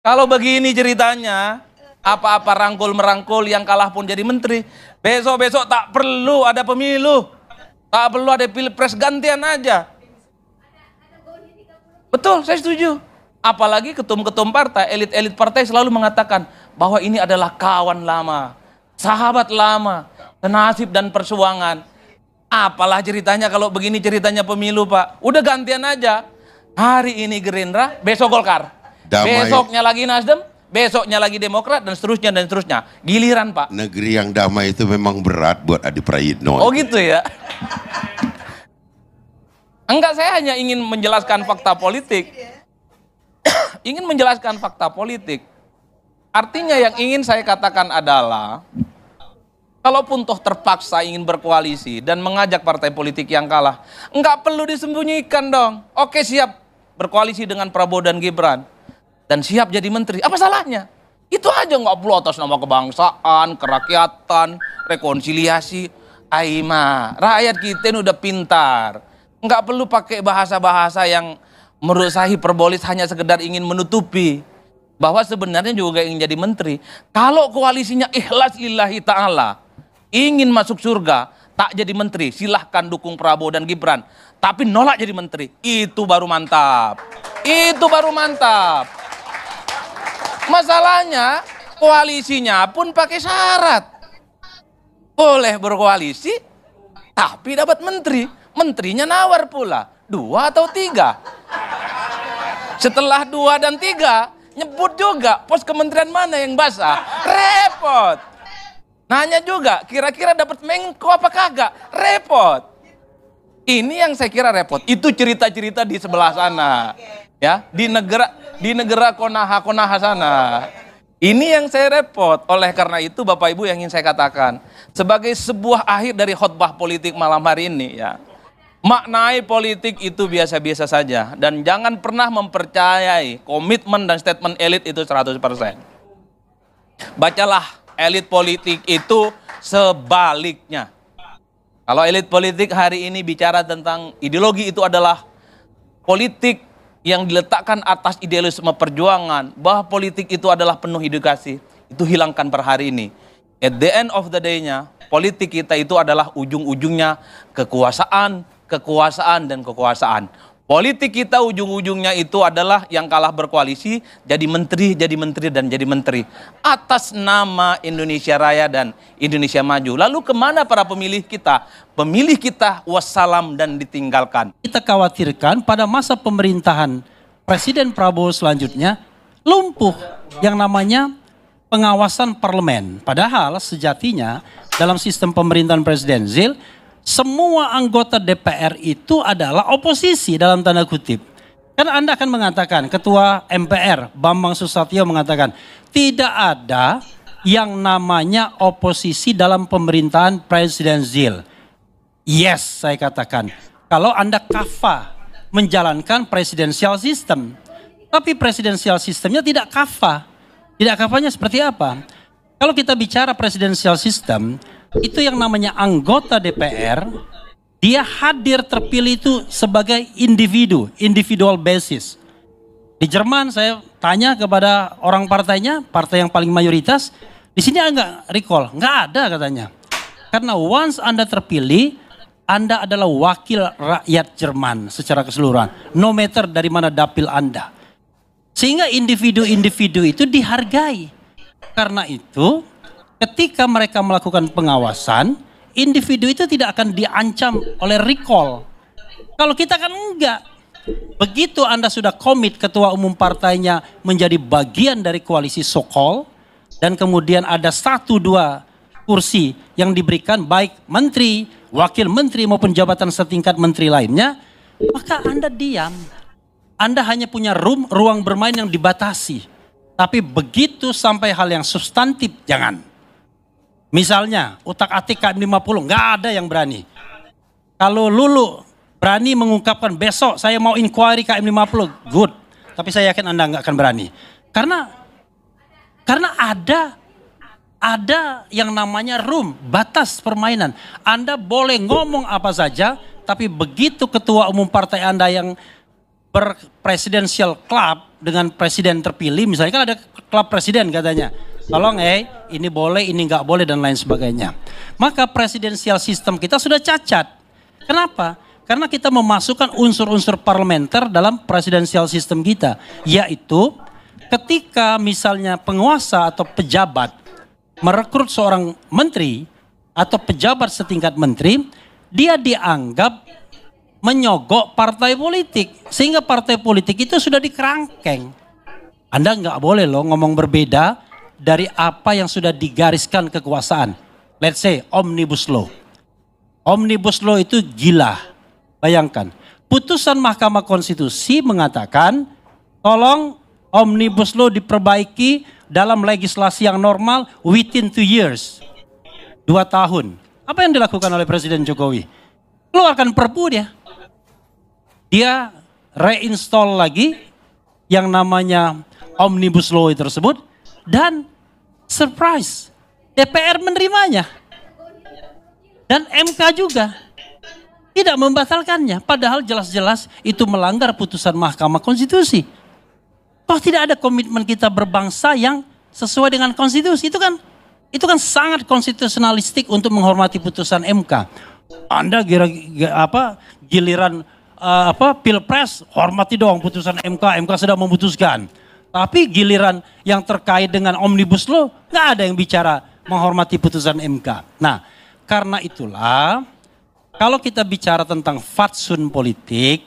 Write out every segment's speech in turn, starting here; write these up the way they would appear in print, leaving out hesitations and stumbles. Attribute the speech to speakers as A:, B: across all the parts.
A: Kalau begini ceritanya, apa-apa rangkul-merangkul yang kalah pun jadi menteri. Besok-besok tak perlu ada pemilu. Tak perlu ada pilpres, gantian aja. Betul, saya setuju. Apalagi ketum-ketum partai, elit-elit partai selalu mengatakan bahwa ini adalah kawan lama, sahabat lama, senasib dan perjuangan. Apalah ceritanya kalau begini ceritanya pemilu, Pak. Udah gantian aja. Hari ini Gerindra, besok Golkar.
B: Damai.
A: Besoknya lagi Nasdem, besoknya lagi Demokrat, dan seterusnya dan seterusnya. Giliran, Pak.
B: Negeri yang damai itu memang berat buat Adi Prayitno.
A: Oh gitu ya. Enggak, saya hanya ingin menjelaskan fakta politik. Ingin menjelaskan fakta politik. Artinya yang ingin saya katakan adalah, kalaupun toh terpaksa ingin berkoalisi dan mengajak partai politik yang kalah, enggak perlu disembunyikan dong. Oke, siap berkoalisi dengan Prabowo dan Gibran. Dan siap jadi menteri, apa salahnya? Itu aja, nggak perlu atas nama kebangsaan, kerakyatan, rekonsiliasi. Aima, rakyat kita ini udah pintar. Nggak perlu pakai bahasa-bahasa yang menurut saya hiperbolis, hanya sekedar ingin menutupi bahwa sebenarnya juga ingin jadi menteri. Kalau koalisinya ikhlas lillahi ta'ala, ingin masuk surga, tak jadi menteri, silahkan dukung Prabowo dan Gibran. Tapi nolak jadi menteri, itu baru mantap. Itu baru mantap. Masalahnya koalisinya pun pakai syarat. Boleh berkoalisi, tapi dapat menteri. Menterinya nawar pula, 2 atau 3. Setelah 2 dan 3, nyebut juga pos kementerian mana yang basah. Repot. Nanya juga, kira-kira dapat Menko apa kagak? Repot. Ini yang saya kira repot. Itu cerita-cerita di sebelah sana. Ya, di negara konaha sana. Ini yang saya repot. Oleh karena itu Bapak Ibu yang ingin saya katakan, sebagai sebuah akhir dari khotbah politik malam hari ini ya, maknai politik itu biasa-biasa saja dan jangan pernah mempercayai komitmen dan statement elit itu 100%. Bacalah elit politik itu sebaliknya. Kalau elit politik hari ini bicara tentang ideologi, itu adalah politik yang diletakkan atas idealisme perjuangan, bahwa politik itu adalah penuh edukasi. Itu hilangkan per hari ini. At the end of the day-nya, politik kita itu adalah ujung-ujungnya kekuasaan, kekuasaan, dan kekuasaan. Politik kita ujung-ujungnya itu adalah yang kalah berkoalisi, jadi menteri, dan jadi menteri. Atas nama Indonesia Raya dan Indonesia Maju. Lalu kemana para pemilih kita? Pemilih kita wassalam dan ditinggalkan.
C: Kita khawatirkan pada masa pemerintahan Presiden Prabowo selanjutnya lumpuh yang namanya pengawasan parlemen. Padahal sejatinya dalam sistem pemerintahan presidensil, semua anggota DPR itu adalah oposisi dalam tanda kutip. Kan Anda akan mengatakan, Ketua MPR Bambang Susatyo mengatakan, tidak ada yang namanya oposisi dalam pemerintahan presidensil. Yes, saya katakan, kalau Anda kafa menjalankan presidensial system. Tapi presidensial sistemnya tidak kafa. Tidak kafanya seperti apa? Kalau kita bicara presidensial system, itu yang namanya anggota DPR, dia hadir terpilih itu sebagai individu, individual basis. Di Jerman saya tanya kepada orang partainya, partai yang paling mayoritas, di sini enggak recall, enggak ada katanya. Karena once Anda terpilih, Anda adalah wakil rakyat Jerman secara keseluruhan, no matter dari mana dapil Anda. Sehingga individu-individu itu dihargai. Karena itu, ketika mereka melakukan pengawasan, individu itu tidak akan diancam oleh recall. Kalau kita kan enggak. Begitu Anda sudah komit ketua umum partainya menjadi bagian dari koalisi so-called, dan kemudian ada 1-2 kursi yang diberikan baik menteri, wakil menteri maupun jabatan setingkat menteri lainnya, maka Anda diam. Anda hanya punya ruang bermain yang dibatasi. Tapi begitu sampai hal yang substantif, jangan. Misalnya, utak-atik KM50, nggak ada yang berani. Kalau Lulu berani mengungkapkan besok saya mau inquiry KM50, good. Tapi saya yakin Anda nggak akan berani. Karena ada yang namanya room, batas permainan. Anda boleh ngomong apa saja, tapi begitu ketua umum partai Anda yang berpresidensial club dengan presiden terpilih, misalnya kan ada klub presiden katanya. Tolong ini boleh, ini nggak boleh dan lain sebagainya. Maka presidensial sistem kita sudah cacat. Kenapa? Karena kita memasukkan unsur-unsur parlementer dalam presidensial sistem kita. Yaitu ketika misalnya penguasa atau pejabat merekrut seorang menteri atau pejabat setingkat menteri, dia dianggap menyogok partai politik. Sehingga partai politik itu sudah dikerangkeng. Anda nggak boleh loh ngomong berbeda dari apa yang sudah digariskan kekuasaan. Let's say Omnibus Law. Omnibus Law itu gila. Bayangkan, putusan Mahkamah Konstitusi mengatakan tolong Omnibus Law diperbaiki dalam legislasi yang normal within 2 years. 2 tahun. Apa yang dilakukan oleh Presiden Jokowi? Keluarkan perpu dia. Dia reinstall lagi yang namanya Omnibus Law tersebut. Dan surprise, DPR menerimanya. Dan MK juga tidak membatalkannya. Padahal jelas-jelas itu melanggar putusan Mahkamah Konstitusi. Toh tidak ada komitmen kita berbangsa yang sesuai dengan konstitusi. Itu kan sangat konstitusionalistik untuk menghormati putusan MK. Anda giliran Pilpres, hormati dong putusan MK. MK sudah memutuskan. Tapi giliran yang terkait dengan Omnibus Law, nggak ada yang bicara menghormati putusan MK. Nah, karena itulah, kalau kita bicara tentang fatsun politiknya,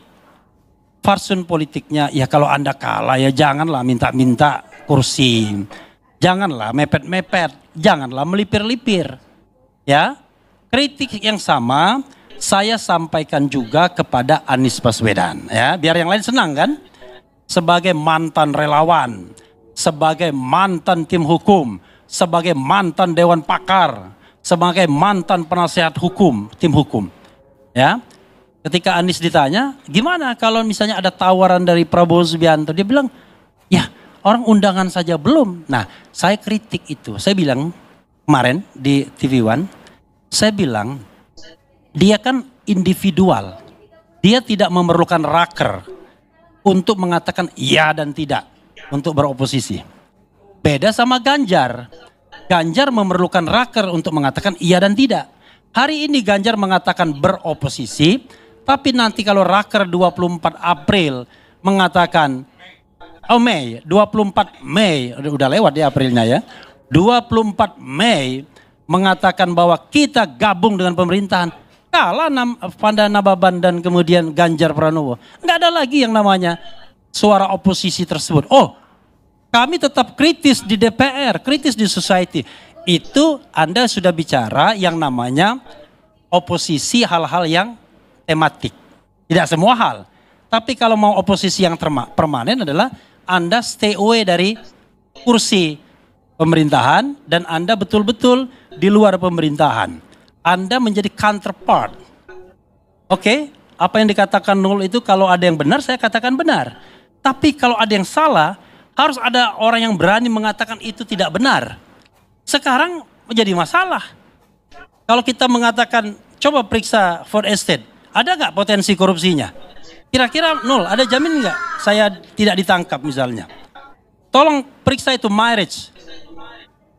C: ya kalau Anda kalah ya janganlah minta-minta kursi. Janganlah mepet-mepet, janganlah melipir-lipir. Ya, kritik yang sama saya sampaikan juga kepada Anies Baswedan. Ya, biar yang lain senang kan? Sebagai mantan relawan, sebagai mantan tim hukum, sebagai mantan dewan pakar, sebagai mantan penasehat hukum, tim hukum. Ya, ketika Anies ditanya, gimana kalau misalnya ada tawaran dari Prabowo Subianto? Dia bilang, ya orang undangan saja belum. Nah, saya kritik itu. Saya bilang kemarin di TV One, saya bilang dia kan individual. Dia tidak memerlukan raker untuk mengatakan iya dan tidak untuk beroposisi. Beda sama Ganjar. Ganjar memerlukan raker untuk mengatakan iya dan tidak. Hari ini Ganjar mengatakan beroposisi, tapi nanti kalau raker 24 April mengatakan, Mei, 24 Mei, udah lewat ya Aprilnya ya. 24 Mei mengatakan bahwa kita gabung dengan pemerintahan. Kalah Panda Nababan dan kemudian Ganjar Pranowo. Nggak ada lagi yang namanya suara oposisi tersebut. Oh, kami tetap kritis di DPR, kritis di society. Itu Anda sudah bicara yang namanya oposisi hal-hal yang tematik. Tidak semua hal. Tapi kalau mau oposisi yang permanen adalah Anda stay away dari kursi pemerintahan dan Anda betul-betul di luar pemerintahan. Anda menjadi counterpart. Oke, apa yang dikatakan Nul itu kalau ada yang benar saya katakan benar. Tapi kalau ada yang salah harus ada orang yang berani mengatakan itu tidak benar. Sekarang menjadi masalah. Kalau kita mengatakan coba periksa Ford Estate, ada nggak potensi korupsinya? Kira-kira Nul, ada jamin nggak saya tidak ditangkap misalnya? Tolong periksa itu marriage.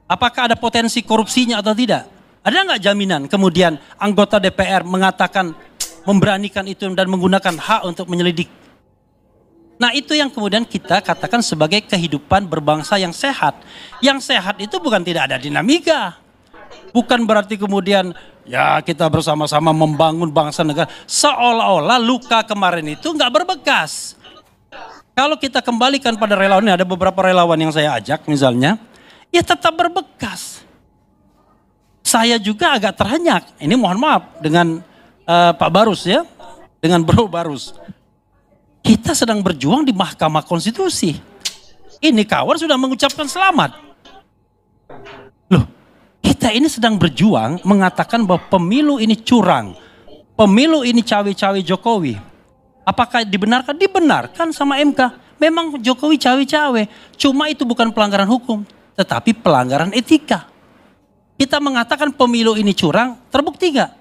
C: Apakah ada potensi korupsinya atau tidak? Ada nggak jaminan kemudian anggota DPR mengatakan memberanikan itu dan menggunakan hak untuk menyelidik? Nah itu yang kemudian kita katakan sebagai kehidupan berbangsa yang sehat. Yang sehat itu bukan tidak ada dinamika. Bukan berarti kemudian ya kita bersama-sama membangun bangsa negara. Seolah-olah luka kemarin itu nggak berbekas. Kalau kita kembalikan pada relawan, ada beberapa relawan yang saya ajak misalnya, ya tetap berbekas. Saya juga agak terhenyak, ini mohon maaf dengan Pak Barus ya, dengan Bro Barus. Kita sedang berjuang di Mahkamah Konstitusi. Ini kawan sudah mengucapkan selamat. Loh, kita ini sedang berjuang mengatakan bahwa pemilu ini curang. Pemilu ini cawe-cawe Jokowi. Apakah dibenarkan? Dibenarkan sama MK. Memang Jokowi cawe-cawe. Cuma itu bukan pelanggaran hukum, tetapi pelanggaran etika. Kita mengatakan pemilu ini curang, terbukti gak?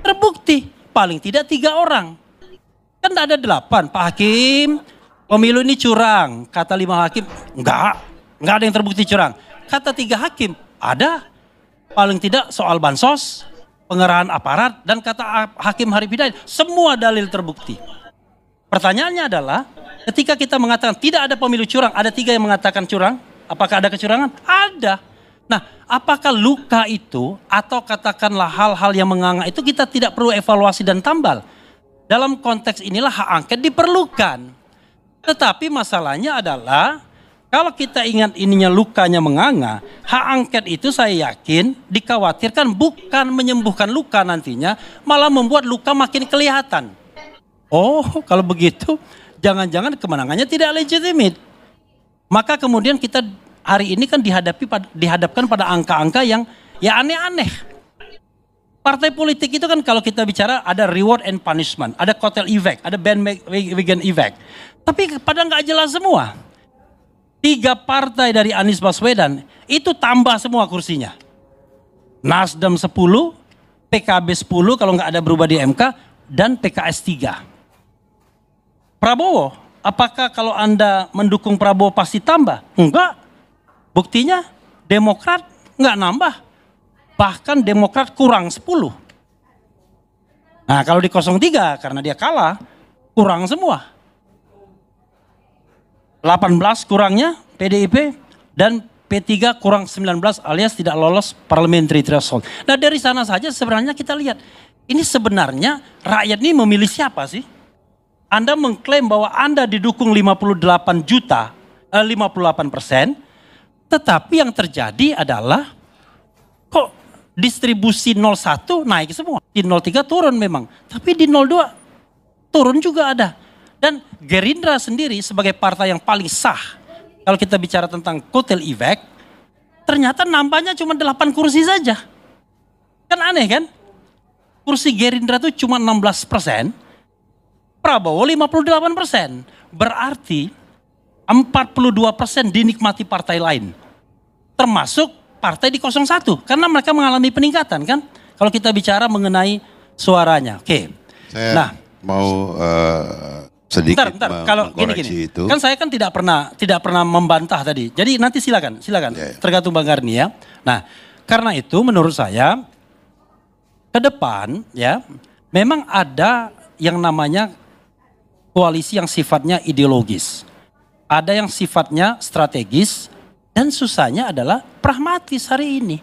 C: Terbukti, paling tidak 3 orang. Kan ada 8, Pak Hakim, pemilu ini curang. Kata 5 hakim, enggak ada yang terbukti curang. Kata 3 hakim, ada. Paling tidak soal bansos, pengerahan aparat, dan kata Hakim Harif Hidayat, semua dalil terbukti. Pertanyaannya adalah, ketika kita mengatakan tidak ada pemilu curang, ada 3 yang mengatakan curang, apakah ada kecurangan? Ada. Nah, apakah luka itu, atau katakanlah hal-hal yang menganga itu kita tidak perlu evaluasi dan tambal? Dalam konteks inilah hak angket diperlukan. Tetapi masalahnya adalah kalau kita ingat ininya lukanya menganga, hak angket itu saya yakin dikhawatirkan bukan menyembuhkan luka nantinya, malah membuat luka makin kelihatan. Oh, kalau begitu jangan-jangan kemenangannya tidak legitimate. Maka kemudian kita hari ini kan dihadapkan pada angka-angka yang ya aneh-aneh. Partai politik itu kan kalau kita bicara ada reward and punishment, ada kotel effect, ada bandwagon effect. Tapi pada nggak jelas semua. 3 partai dari Anies Baswedan itu tambah semua kursinya. Nasdem 10, PKB 10 kalau nggak ada berubah di MK, dan PKS 3. Prabowo, apakah kalau Anda mendukung Prabowo pasti tambah? Enggak. Buktinya Demokrat nggak nambah. Bahkan Demokrat kurang 10. Nah kalau di 03 karena dia kalah, kurang semua. 18 kurangnya PDIP dan P3 kurang 19 alias tidak lolos parliamentary threshold. Nah dari sana saja sebenarnya kita lihat, ini sebenarnya rakyat ini memilih siapa sih? Anda mengklaim bahwa Anda didukung 58%, tetapi yang terjadi adalah kok distribusi 01 naik semua. Di 03 turun memang. Tapi di 02 turun juga ada. Dan Gerindra sendiri sebagai partai yang paling sah. Kalau kita bicara tentang kotel effect. Ternyata nambahnya cuma 8 kursi saja. Kan aneh kan? Kursi Gerindra itu cuma 16%. Prabowo 58%. Berarti 42% dinikmati partai lain. Termasuk partai di 01 karena mereka mengalami peningkatan kan kalau kita bicara mengenai suaranya. Oke.
B: Saya mau sedikit
C: Bentar, kalau gini.
B: itu.
C: Kan saya kan tidak pernah membantah tadi. Jadi nanti silakan.
B: Yeah.
C: Tergantung Bang Garni ya. Nah, karena itu menurut saya ke depan ya memang ada yang namanya koalisi yang sifatnya ideologis. Ada yang sifatnya strategis. Dan susahnya adalah pragmatis hari ini.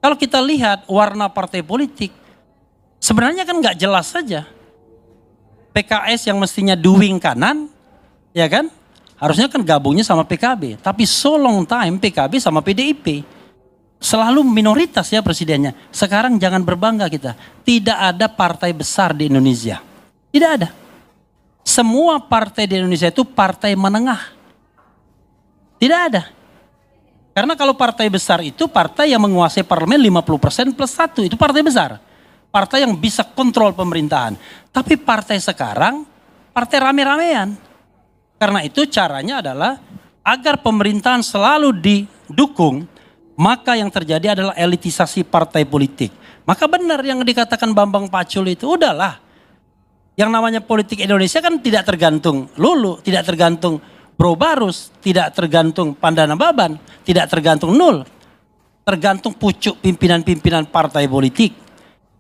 C: Kalau kita lihat warna partai politik, sebenarnya kan nggak jelas saja. PKS yang mestinya doing kanan, ya kan? Harusnya kan gabungnya sama PKB. Tapi so long time PKB sama PDIP. Selalu minoritas ya presidennya. Sekarang jangan berbangga kita. Tidak ada partai besar di Indonesia. Tidak ada. Semua partai di Indonesia itu partai menengah. Tidak ada. Karena kalau partai besar itu partai yang menguasai parlemen 50% plus 1. Itu partai besar. Partai yang bisa kontrol pemerintahan. Tapi partai sekarang, partai rame-ramean. Karena itu caranya adalah agar pemerintahan selalu didukung, maka yang terjadi adalah elitisasi partai politik. Maka benar yang dikatakan Bambang Pacul itu, udahlah. Yang namanya politik Indonesia kan tidak tergantung Lulu, tidak tergantung Bro Barus, tidak tergantung Pandana Baban, tidak tergantung Nul. Tergantung pucuk pimpinan-pimpinan partai politik.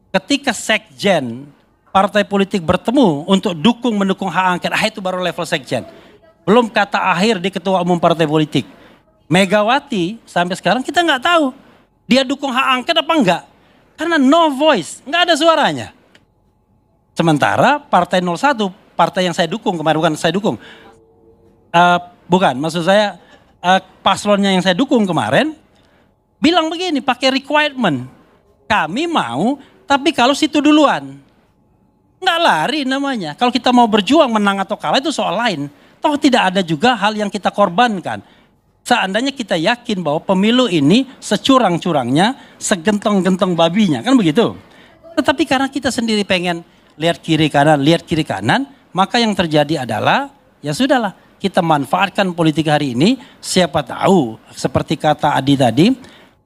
C: Ketika sekjen partai politik bertemu untuk mendukung hak angket, itu baru level sekjen. Belum kata akhir di ketua umum partai politik. Megawati sampai sekarang kita nggak tahu dia dukung hak angket apa enggak. Karena no voice, nggak ada suaranya. Sementara partai 01, partai yang saya dukung kemarin, bukan saya dukung. Maksud saya paslonnya yang saya dukung kemarin bilang begini, pakai requirement. Kami mau, tapi kalau situ duluan. Nggak lari namanya. Kalau kita mau berjuang menang atau kalah itu soal lain. Toh tidak ada juga hal yang kita korbankan. Seandainya kita yakin bahwa pemilu ini securang-curangnya, segentong-gentong babinya, kan begitu. Tetapi karena kita sendiri pengen lihat kiri kanan, maka yang terjadi adalah ya sudahlah. Kita manfaatkan politik hari ini, siapa tahu seperti kata Adi tadi,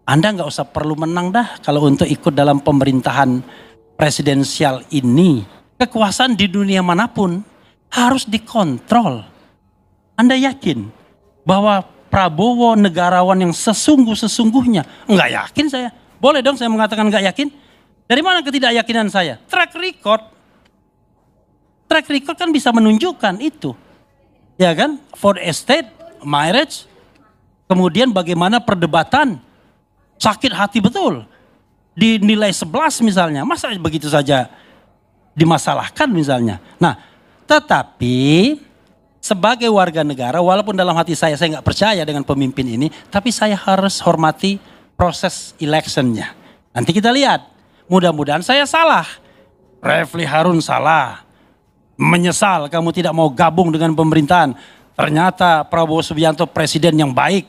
C: Anda nggak usah perlu menang dah kalau untuk ikut dalam pemerintahan presidensial ini. Kekuasaan di dunia manapun harus dikontrol. Anda yakin bahwa Prabowo negarawan yang sesungguh-sesungguhnya? Enggak yakin saya. Boleh dong saya mengatakan enggak yakin? Dari mana ketidakyakinan saya? Track record. Track record kan bisa menunjukkan itu. Ya kan? For estate, marriage, kemudian bagaimana perdebatan. Sakit hati betul. Dinilai 11 misalnya. Masa begitu saja dimasalahkan misalnya. Nah, tetapi sebagai warga negara, walaupun dalam hati saya nggak percaya dengan pemimpin ini, tapi saya harus hormati proses electionnya. Nanti kita lihat, mudah-mudahan saya salah. Refli Harun salah, menyesal kamu tidak mau gabung dengan pemerintahan. Ternyata Prabowo Subianto presiden yang baik,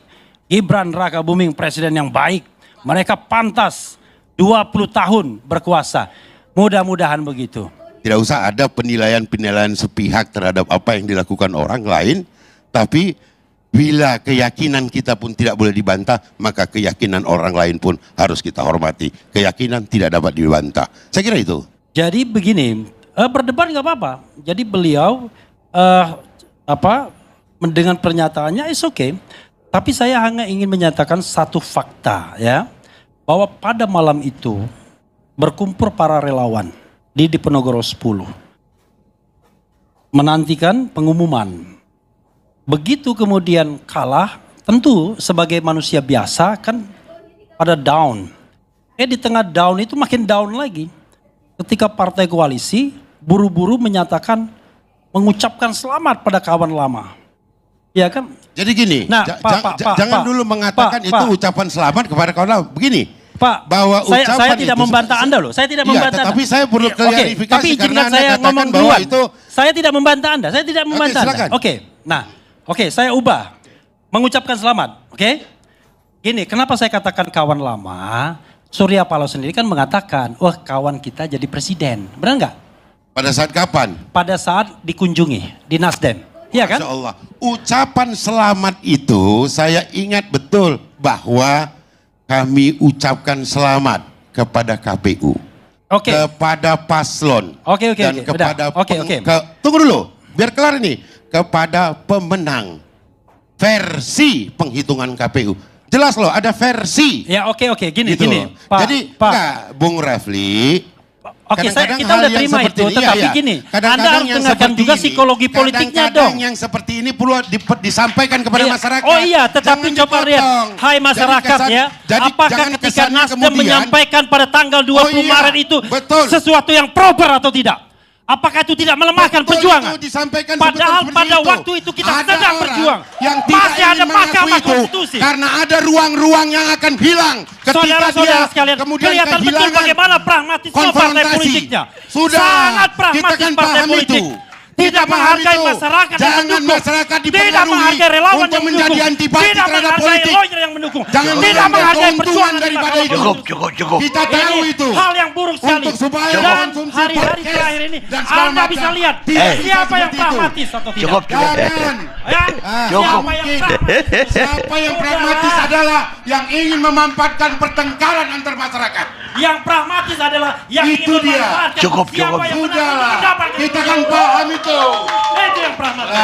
C: Gibran Rakabuming presiden yang baik. Mereka pantas 20 tahun berkuasa. Mudah-mudahan begitu.
B: Tidak usah ada penilaian-penilaian sepihak terhadap apa yang dilakukan orang lain, tapi bila keyakinan kita pun tidak boleh dibantah, maka keyakinan orang lain pun harus kita hormati. Keyakinan tidak dapat dibantah. Saya kira itu.
C: Jadi begini, berdebat nggak apa-apa. Jadi beliau dengan pernyataannya is okay. Tapi saya hanya ingin menyatakan satu fakta ya, bahwa pada malam itu berkumpul para relawan di Diponegoro 10 menantikan pengumuman. Begitu kemudian kalah, tentu sebagai manusia biasa kan pada down. Di tengah down itu makin down lagi. Ketika partai koalisi buru-buru menyatakan, mengucapkan selamat pada kawan lama. Ya kan?
B: Jadi gini,
C: nah,
B: jangan dulu mengatakan itu ucapan selamat kepada kawan lama. Begini.
C: Pak,
B: bahwa
C: saya tidak membantah Anda loh. Saya tidak membantah Anda.
B: Tapi saya perlu klarifikasi
C: tapi
B: karena Anda
C: saya
B: katakan
C: ngomong
B: bahwa
C: duluan.
B: itu.
C: Saya tidak membantah Anda. Saya tidak membantah Anda. Oke, saya ubah. Mengucapkan selamat. Oke. Gini, kenapa saya katakan kawan lama? Surya Paloh sendiri kan mengatakan, wah kawan kita jadi presiden. Benar nggak?
B: Pada saat kapan?
C: Pada saat dikunjungi di Nasdem. Iya kan?
B: Masya Allah. Ucapan selamat itu saya ingat betul bahwa kami ucapkan selamat kepada KPU, kepada paslon, dan kepada tunggu dulu, biar kelar ini, kepada pemenang versi penghitungan KPU. Jelas loh, ada versi.
C: Ya gini.
B: Pak, jadi enggak, Bung Refli.
C: Kita udah terima itu, tetapi gini, Anda harus dengarkan juga psikologi politiknya dong.
B: Yang seperti ini perlu disampaikan kepada masyarakat.
C: Oh iya, tetapi coba lihat, hai masyarakat ya, apakah ketika Nasdem menyampaikan pada tanggal 20 Maret itu sesuatu yang proper atau tidak? Apakah itu tidak melemahkan perjuangan? Padahal pada waktu itu kita sedang berjuang. Masih ada Mahkamah Konstitusi.
B: Karena ada ruang-ruang yang akan hilang.
C: Saudara-saudara sekalian, kelihatan betul bagaimana pragmatisme partai politiknya. Sangat pragmatis partai politik. Tidak menghargai masyarakat yang mendukung, tidak menghargai relawan yang mendukung, tidak menghargai lawyer yang mendukung, tidak menghargai perjuangan daripada itu.
B: Cukup. Kita tahu itu.
C: Hal yang buruk sekali. Dan hari-hari terakhir ini Anda bisa lihat siapa yang pragmatis atau tidak.
B: Siapa yang pragmatis adalah yang ingin memanfaatkan pertengkaran antar masyarakat.
C: Yang pragmatis adalah yang ingin memanfaatkan
B: cukup.
C: siapa yang
B: Sudahlah, kita kan paham itu.
C: Itu yang pragmatis.